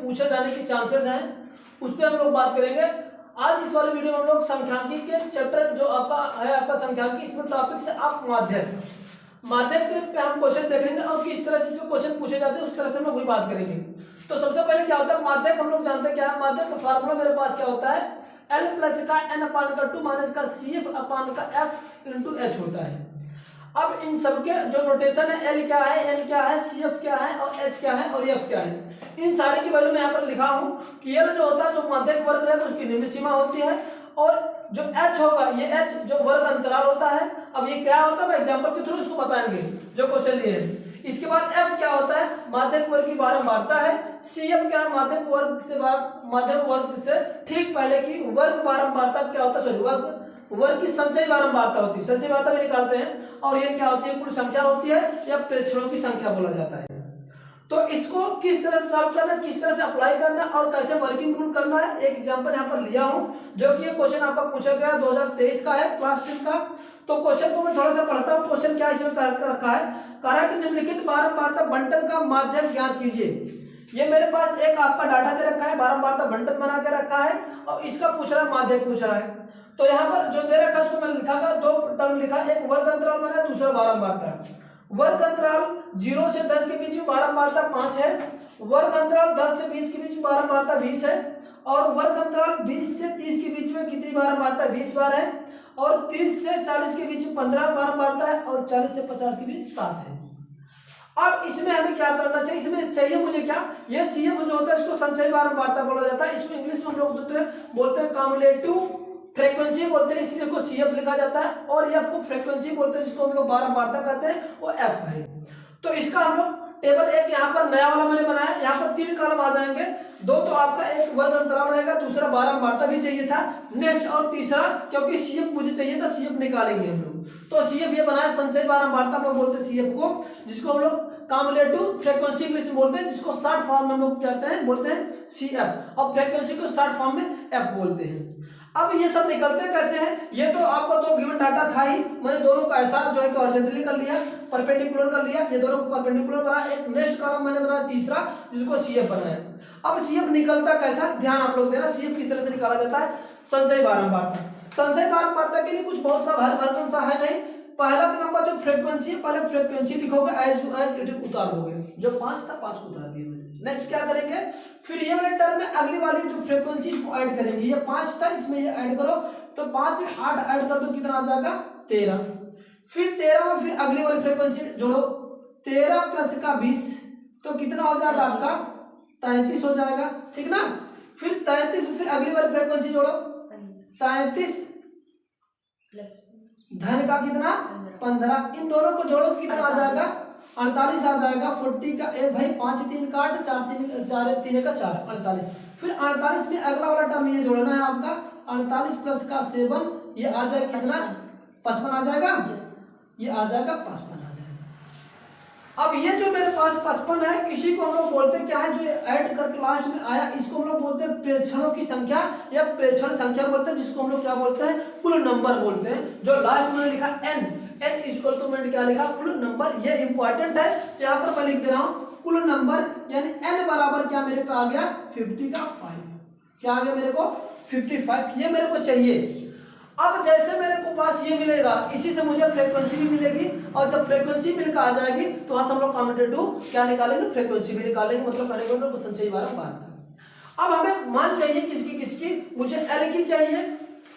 पूछे जाने के चांसेस हैं उस पर हम लोग बात करेंगे। आज इस वाले वीडियो में हम लोग संख्यांकी के चैप्टर जो आपका संख्यांकी, इसमें टॉपिक से आप माध्यक पे हम क्वेश्चन देखेंगे और किस तरह से इसमें क्वेश्चन पूछे जाते हैं उस तरह से हम लोग वही बात करेंगे। तो सबसे पहले क्या होता है माध्यक, हम लोग जानते हैं क्या है माध्यक का फार्मूला मेरे पास क्या होता है, L प्लस का n अपान का 2 माइनस का CF अपान का F इंटू H होता है। अब इन सबके जो नोटेशन है L क्या है, N क्या है, CF क्या है और H क्या है और F क्या है, इन सारे की वैल्यू मैं यहाँ पर लिखा हूँ कि L जो होता है जो माध्यक वर्ग रहेगा उसकी निम्न सीमा होती है और जो H होगा ये H जो वर्ग अंतराल होता है। अब ये क्या होता है मैं एग्जांपल के थ्रू इसको बताएंगे जो क्वेश्चन लिए हैं। इसके बाद F क्या होता है, माध्यक वर्ग की बारंबारता है। CF क्या है, माध्यक वर्ग से ठीक पहले की वर्ग बारंबारता क्या होता है, सॉरी वर्ग की संचयी बारंबारता होती है, संचयी बारंबारता भी निकालते हैं। और ये क्या होती है, कुल संख्या होती है या प्रेक्षणों की संख्या बोला जाता है। तो इसको किस तरह से सॉल्व करना, किस तरह से अप्लाई करना और कैसे वर्किंग रूल करना है, एक एग्जांपल यहाँ पर लिया हूँ जो कि ये क्वेश्चन आपका पूछा गया 2023 का है क्लास 10 का। तो क्वेश्चन को मैं थोड़ा सा पढ़ता हूँ। क्वेश्चन क्या इसमें रखा है, कहा कि निम्नलिखित बारंबारता बंटन का माध्यक ज्ञात कीजिए। ये मेरे पास एक आपका डाटा दे रखा है, बारंबारता बंटन बना के रखा है और इसका पूछ रहा है माध्यक पूछ रहा है। तो यहाँ पर जो दे रखा है उसको मैंने लिखा था, दो टर्म लिखा, एक वर्ग अंतराल बना है, दूसरा बारंबारता। वर्ग अंतराल 0 से 10 के बीच में बारंबारता 5 है, वर्ग अंतराल 10 से 20 के बीच में बारंबारता 20 है और वर्ग अंतराल 20 से 30 के बीच में कितनी बारंबारता 20 बार है और 30 से 40 के बीच में 15 बारंबारता है और 40 से 50 के बीच 7 है। अब इसमें हमें क्या करना चाहिए, इसमें चाहिए मुझे क्या, ये CF जो होता है इसको संचयी बारंबारता बोला जाता है। इसको इंग्लिश में हम लोग बोलते हैं कम्युलेटिव फ्रीक्वेंसी बोलते हैं, इसलिए को CF लिखा जाता है। और F को फ्रीक्वेंसी बोलते हैं जिसको हम लोग बारंबारता कहते हैं, वो F है। तो इसका हम लोग टेबल एक यहाँ पर नया वाला मैंने बनाया, यहाँ पर 3 कॉलम आ जाएंगे, दो तो आपका एक वर्ग अंतराल रहेगा, दूसरा बारंबारता भी चाहिए था नेक्स्ट, और तीसरा क्योंकि CF मुझे चाहिए था CF निकालेंगे हम लोग। तो CF ये बनाया संचयी बारंबारता हम लोग बोलते हैं CF को, जिसको हम लोग कम्युलेटिव फ्रीक्वेंसी इंग्लिश में बोलते हैं, जिसको शॉर्ट फॉर्म में हम लोग कहते हैं बोलते हैं CF, और फ्रीक्वेंसी को शॉर्ट फॉर्म में F बोलते हैं। अब ये सब निकलते कैसे हैं, ये तो आपका दो गिवन डाटा था ही, मैंने दोनों का ऐसा जो है कि हॉरिजॉन्टली कर लिया, परपेंडिकुलर कर लिया, ये दोनों को परपेंडिकुलर बना, एक नेक्स्ट कॉलम मैंने बनाया तीसरा जिसको CF बनाया। अब CF निकलता कैसा, ध्यान आप लोग देना, CF किस तरह से निकाला जाता है, संचयी बारंबारता। संचयी बारंबारता के लिए कुछ बहुत भरकम सा है नहीं, पहला नंबर जो फ्रीक्वेंसी है, पहले फ्रीक्वेंसी लिखोगे एज इट उतार दोगे, जो 5 था 5 को उतार दिया मैंने। नेक्स्ट क्या करेंगे, फिर ये वाले टर्म में अगली वाली जो फ्रीक्वेंसी इसको ऐड करेंगे, ये 5 था इसमें ये ऐड करो, तो 5 में 8 ऐड कर दो, कितना आ जाएगा 13। फिर 13 में फिर अगली वाली फ्रीक्वेंसी जोड़ो, 13 प्लस का 20 तो कितना हो जाएगा आपका 33 हो जाएगा, ठीक ना। फिर 33 फिर अगली वाली फ्रीक्वेंसी जोड़ो, 33 प्लस धन का कितना 15, इन दोनों को जोड़ो तो कितना आ जाएगा 48 आ जाएगा। 40 का एक भाई 5 3 काट, 4 3 का 4 48। फिर 48 में अगला वाला टर्म ये जोड़ना है आपका, 48 प्लस का 7 ये आ जाएगा कितना 55 आ जाएगा, ये आ जाएगा 55 आ जाएगा। अब ये जो मेरे पास 55 है इसी को हम लोग बोलते हैं क्या है, जो ऐड करके लास्ट में आया इसको हम लोग बोलते हैं प्रेक्षणों की संख्या या प्रेक्षण संख्या बोलते हैं, जिसको हम लोग क्या बोलते हैं कुल नंबर बोलते हैं। जो लास्ट में लिखा n इक्वल टू मैंने क्या लिखा कुल नंबर, ये इंपॉर्टेंट है, यहाँ पर मैं लिख दे रहा हूँ कुल नंबर, यानी n बराबर क्या मेरे पे आ गया 50 का 5, क्या आ गया मेरे को 55, ये मेरे को चाहिए। अब जैसे मेरे को पास ये मिलेगा इसी से मुझे फ्रीक्वेंसी भी मिलेगी, और जब फ्रीक्वेंसी मिलकर आ जाएगी तो वहां से हम लोग कम्युटेटिव क्या निकालेंगे, फ्रीक्वेंसी भी निकालेंगे, मतलब करेंगे तो संचयी बारंबारता। अब हमें मान चाहिए किसकी, मुझे L की चाहिए,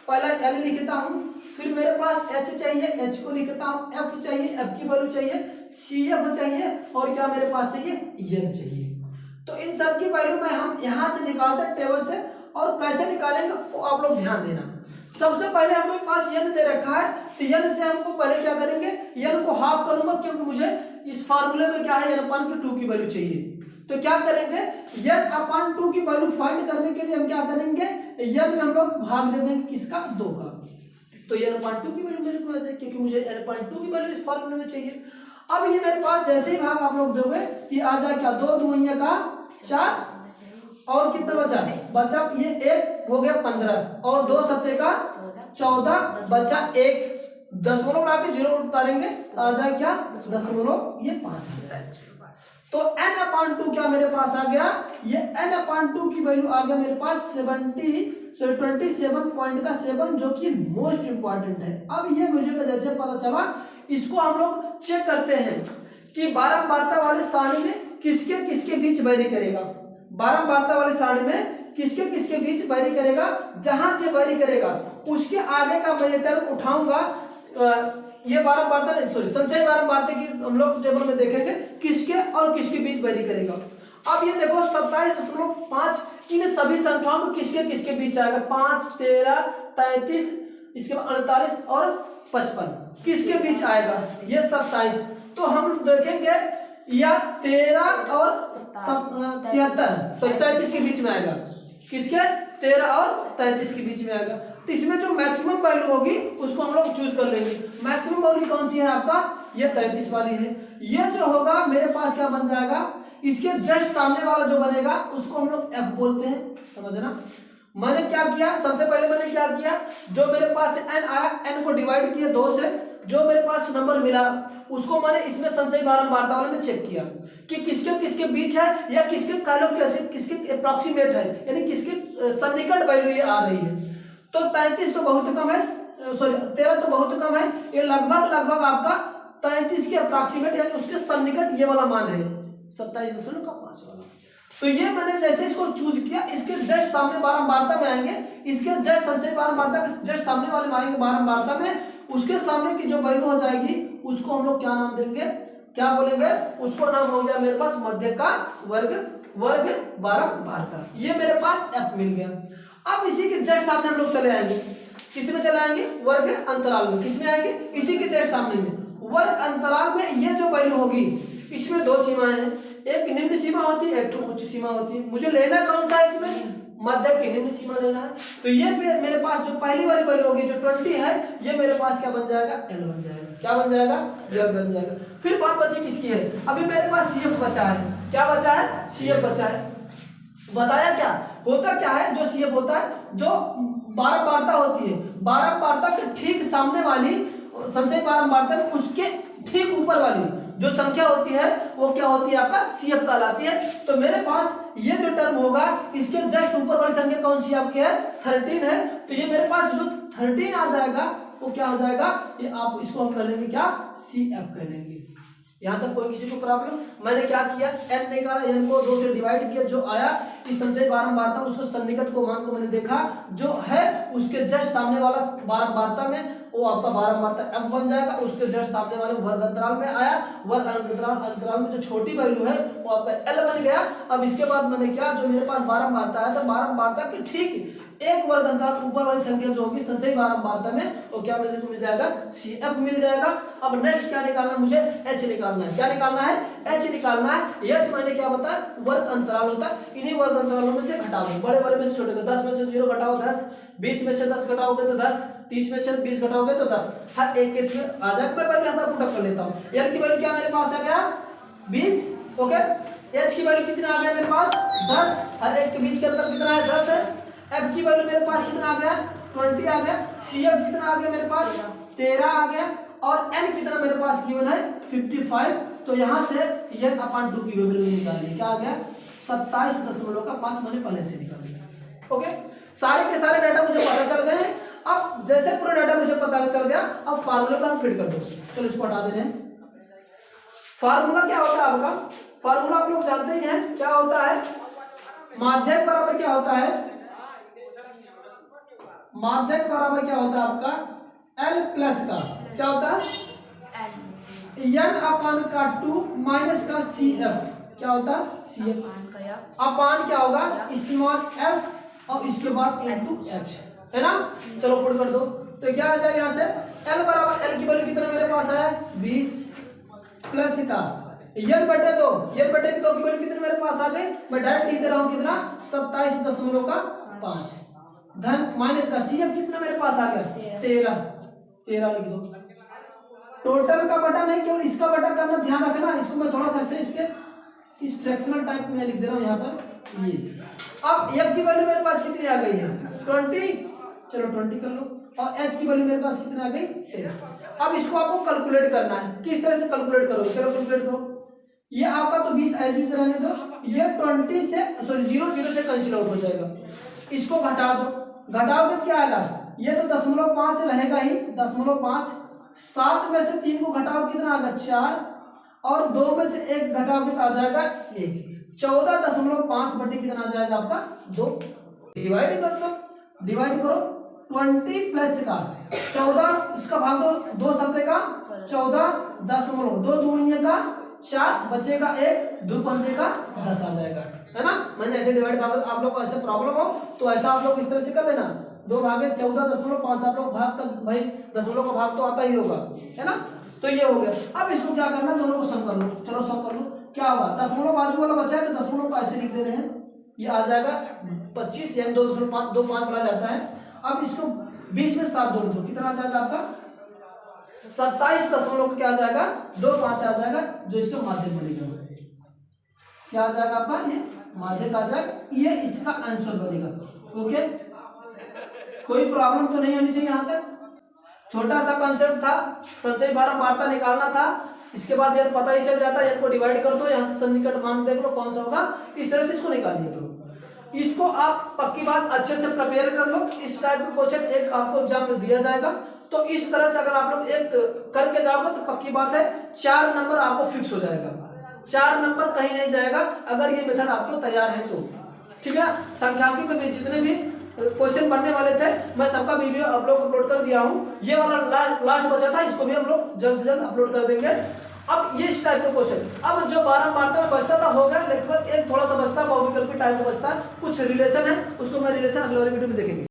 पहला L लिखता हूं, फिर मेरे पास H चाहिए, H को लिखता हूं, F चाहिए, F की वैल्यू चाहिए, CF चाहिए और क्या मेरे पास चाहिए N चाहिए। तो इन सब की वैल्यू में हम यहां से निकालते हैं टेबल से, और कैसे निकालेंगे वो आप लोग ध्यान देना। सबसे पहले हमारे पास n दे रखा है, तो n से हमको पहले क्या करेंगे, n को हाफ करूंगा क्योंकि मुझे इस फार्मूले में क्या है n/2 की वैल्यू चाहिए। तो क्या करेंगे n/2 की वैल्यू फाइंड करने के लिए हम क्या करेंगे, n में हम लोग भाग दे देंगे किसका 2 का, तो n/2 की वैल्यू मेरे को आ जाएगी क्योंकि मुझे n/2 की वैल्यू इस फार्मूले में चाहिए। अब ये मेरे पास जैसे ही भाग आप लोग दोगे कि आ जाए क्या 2 दूनिया का 4 और कितना बचा ये 1 हो गया 15 और 2 सत्ते का 14 बचा 1, दशमलव उड़ा के 0 उतारेंगे तो आ जाए क्या दशमलव ये 5 आ जाए। तो n/2 क्या मेरे पास आ गया, ये n/2 की वैल्यू आ गया मेरे पास 27.7 जो कि मोस्ट इंपॉर्टेंट है। अब ये मुझे जैसे पता चला, इसको हम लोग चेक करते हैं कि बारंबारता वाली सारणी में किसके किसके बीच वैरी करेगा। बारंबारता वाली सारणी में किसके किसके बीच वैरी करेगा, जहां से वैरी करेगा उसके आगे का मैं ये टर्म उठाऊंगा। ये बारंबारता नहीं, सॉरी, संचयी बारंबारता की हम लोग टेबल में देखेंगे किसके और किसके बीच वैरी करेगा। अब ये देखो 27.5 इन सभी संख्याओं में किसके किसके बीच आएगा, 5, 13, 33, इसके बाद 48 और 55 किसके बीच आएगा, ये 27। तो हम देखेंगे या 13 और 33 के बीच में आएगा, किसके 13 और 33 के बीच में आएगा। तो इसमें जो मैक्सिमम वैल्यू होगी उसको हम लोग चूज कर लेंगे। मैक्सिमम वैल्यू कौन सी है आपका, ये 33 वाली है। ये जो होगा मेरे पास क्या बन जाएगा, इसके जस्ट सामने वाला जो बनेगा उसको हम लोग f बोलते हैं, समझना। मैंने क्या किया, सबसे पहले मैंने क्या किया, जो मेरे पास n आया n को डिवाइड किया 2 से, जो मेरे पास नंबर मिला उसको मैंने इसमें संचयी बारंबारता वाले में चेक किया कि किसके किसके बीच है या किसके किसके अप्रॉक्सीमेट है, यानी किसके सन्निकट वैल्यू ये आ रही है। तो 33 तो बहुत कम है, सॉरी 13 तो बहुत कम है, ये लगभग आपका 33 के अप्रॉक्सीमेट यानी उसके सन्निकट ये वाला मान है 27.5 वाला। तो ये मैंने जैसे इसको चूज किया, इसके जस्ट सामने बारंबारता में आएंगे, इसके जस्ट संचयी बारंबारता के जस्ट सामने वाले में आएंगे बारंबारता में, उसके सामने की जो वैल्यू हो जाएगी उसको हम लोग क्या नाम देंगे, क्या बोलेंगे, उसको नाम हो गया मेरे पास मध्य का वर्ग बारंबारता। ये मेरे पास f मिल गया। अब इसी के जस्ट सामने हम लोग चले आएंगे, किस में चले आएंगे, वर्ग अंतराल में। किस में आएंगे, इसी के जस्ट सामने में वर्ग अंतराल में। ये जो वैल्यू होगी इसमें 2 सीमाएं हैं, एक निम्न सीमा होती है, एक उच्च सीमा होती है। मुझे लेना कौन सा है, इसमें मध्य की निम्न सीमा लेना है। तो ये मेरे पास जो पहली वाली वैल्यू होगी जो 20 है, ये मेरे पास क्या बन जाएगा, l बन जाएगा। क्या बन जाएगा, l बन जाएगा। फिर बात बची किसकी है, अभी मेरे पास CF बचा है। क्या बचा है, CF बचा है। बताया क्या होता, क्या है जो CF होता है, जो बारंबारता होती है, बारंबारता के ठीक सामने वाली संचयी बारंबारता में उसके ठीक ऊपर वाली जो संख्या होती है वो क्या होती है, आपका CF कहलाती है। तो मेरे पास ये जो टर्म होगा इसके जस्ट ऊपर वाली संख्या कौन सी आपकी है, 13 है। तो ये मेरे पास जो 13 आ जाएगा वो क्या हो जाएगा, ये आप इसको हम कह लेंगे क्या, CF कह लेंगे। यहाँ तक कोई किसी को प्रॉब्लम। मैंने क्या किया, n निकाला, n को 2 से डिवाइड किया, जो आया इस संचयी बारंबारता उसको सन्निकट को मान को मैंने देखा, जो है उसके जस्ट सामने वाला बारंबारता में वो आपका बारंबारता f बन जाएगा। उसके जस्ट सामने वाले वर्ग अंतराल में आया, वर्ग अंतराल में जो छोटी वैल्यू है वो आपका l बन गया। अब इसके बाद मैंने क्या, जो मेरे पास बारंबारता आया था, बारंबारता के ठीक एक वर्ग अंतराल ऊपर वाली संख्या जो होगी संचयी बारंबारता में, वो क्या मिल जाएगा, CF मिल जाएगा। अब नेक्स्ट क्या निकालना है, मुझे h निकालना है। क्या निकालना है, h निकालना है। h मैंने क्या बताया, वर्ग अंतराल होता है, इन्हीं वर्ग अंतरालों में से घटा दो, बड़े वाले में से छोटे को। 10 में से 0 घटाओ 10, 20 में से 10 घटाओगे तो 10, 30 में से 20 घटाओगे तो 10, हर एक केस में आ जाएगा। मैं पहले यहाँ पर पुट अप कर लेता हूँ। l की वैल्यू क्या मेरे पास आ गया, 20, ओके। h की वैल्यू कितना आ गया मेरे पास, 10, हर एक के बीच के अंतर कितना है, 10 है। f की वैल्यू मेरे पास कितना आ गया, 20 आ गया। CF कितना आ गया मेरे पास, 13 आ गया। और n कितना मेरे पास गिवन है, 55। तो यहाँ से n अपान 2 की वैल्यू निकालिए, क्या आ गया, 27.5 मैंने पहले से निकाल दिया। ओके, सारे के सारे डाटा मुझे पता चल गए हैं। अब जैसे पूरा डाटा मुझे पता चल गया, अब फार्मूला को हम फिट कर दो। चलो इसको हटा देने। फार्मूला क्या होता है आपका, फार्मूला आप लोग जानते ही हैं, क्या होता है, माध्यक बराबर क्या होता है, माध्यक बराबर क्या होता है आपका L प्लस का क्या होता है n अपान का 2 माइनस का CF क्या होता है, CF अपान क्या होगा, स्मॉल f और इसके बाद इनटू h, है ना। चलो पुट कर दो, तो क्या आ जाएगा यहाँ से, L बराबर, L की वैल्यू कितना मेरे पास है 20 प्लस का n बटे 2, n बटे 2 की वैल्यू कितनी मेरे पास आ गई, मैं डायरेक्ट लिख दे रहा हूँ कितना 27.5 धन माइनस का CF कितना मेरे पास आ गया 13 लिख दो। टोटल का बटा नहीं, केवल इसका बटा करना, ध्यान रखना। इसको मैं थोड़ा सा ऐसे इसके इस फ्रैक्शनल टाइप में लिख दे रहा हूँ यहाँ पर ये। अब f की वैल्यू मेरे पास कितनी आ गई है 20, चलो 20 कर लो, और h की वैल्यू मेरे पास कितनी आ गई 13। अब इसको आपको कैलकुलेट करना है, किस तरह से कैलकुलेट करोगे, चलो कैलकुलेट करो। ये आपका तो 20 एज यूज रहने दो, ये 20 से सॉरी 0 से कैंसिल आउट हो जाएगा। इसको घटा दो, घटाओगे क्या आएगा, ये तो 0.5 से रहेगा ही, 0.5, 7 में से 3 को घटाओ कितना आएगा 4, और 2 में से 1 घटाओगे तो आ जाएगा 1, 14.5 बटे कितना आ जाएगा आपका 2। डिवाइड कर दो, डिवाइड करो 20 प्लस का 14, इसका भाग दो 2 सत्ते का 14.2, 2 दूनी का 4, बचेगा 1, 2 पंजे का 10 आ जाएगा, है ना। मैंने ऐसे डिवाइड भाग, आप लोग को ऐसे प्रॉब्लम हो तो ऐसा आप लोग इस तरह से कर लेना, 2 भागे 14.5, आप लोग भाग तक भाई दशमलव का भाग तो आता ही होगा, है ना। तो ये हो गया। अब इसको क्या करना, दोनों को सम कर लो, चलो सम कर लो। क्या होगा, दशमलव बाजू वाला बचा है तो दशमलव को ऐसे लिख देने हैं, ये आ जाएगा 25 यानी 2.5, 2 5 बढ़ा जाता है। अब इसको 20 में 7 जोड़ दो, कितना आ जाएगा आपका 27 क्या आ जाएगा 2 5 आ जाएगा, जो इसका माध्यक बनेगा। क्या आ जाएगा आपका, ये माध्यक आ जाएगा, ये इसका आंसर बनेगा। ओके, कोई प्रॉब्लम तो नहीं होनी चाहिए यहाँ तक। छोटा सा कॉन्सेप्ट था, संचयी बारंबारता निकालना था, इसके बाद यार पता ही चल जाता है, को डिवाइड कर दो, यहाँ से सन्निकट मान देख लो कौन सा होगा, इस तरह से इसको निकालिए। तो इसको आप पक्की बात अच्छे से प्रिपेयर कर लो, इस टाइप का क्वेश्चन एक आपको एग्जाम में दिया जाएगा, तो इस तरह से अगर आप लोग एक करके जाओगे तो पक्की बात है 4 नंबर आपको फिक्स हो जाएगा, 4 नंबर कहीं नहीं जाएगा अगर ये मेथड आपको तैयार है तो, ठीक है। संख्यांकी पे जितने भी क्वेश्चन बनने वाले थे मैं सबका वीडियो आप लोग अपलोड कर दिया हूँ, ये वाला लास्ट बचा था, इसको भी हम लोग जल्द से जल्द अपलोड कर देंगे। अब ये इस टाइप का क्वेश्चन, अब जो बारंबारता में बचता था हो गया, लेकिन एक थोड़ा सा बचता है, बहुविकल्पी टाइप का बचता है, कुछ रिलेशन है, उसको मैं रिलेशन अगले वाले वीडियो में देखेंगे।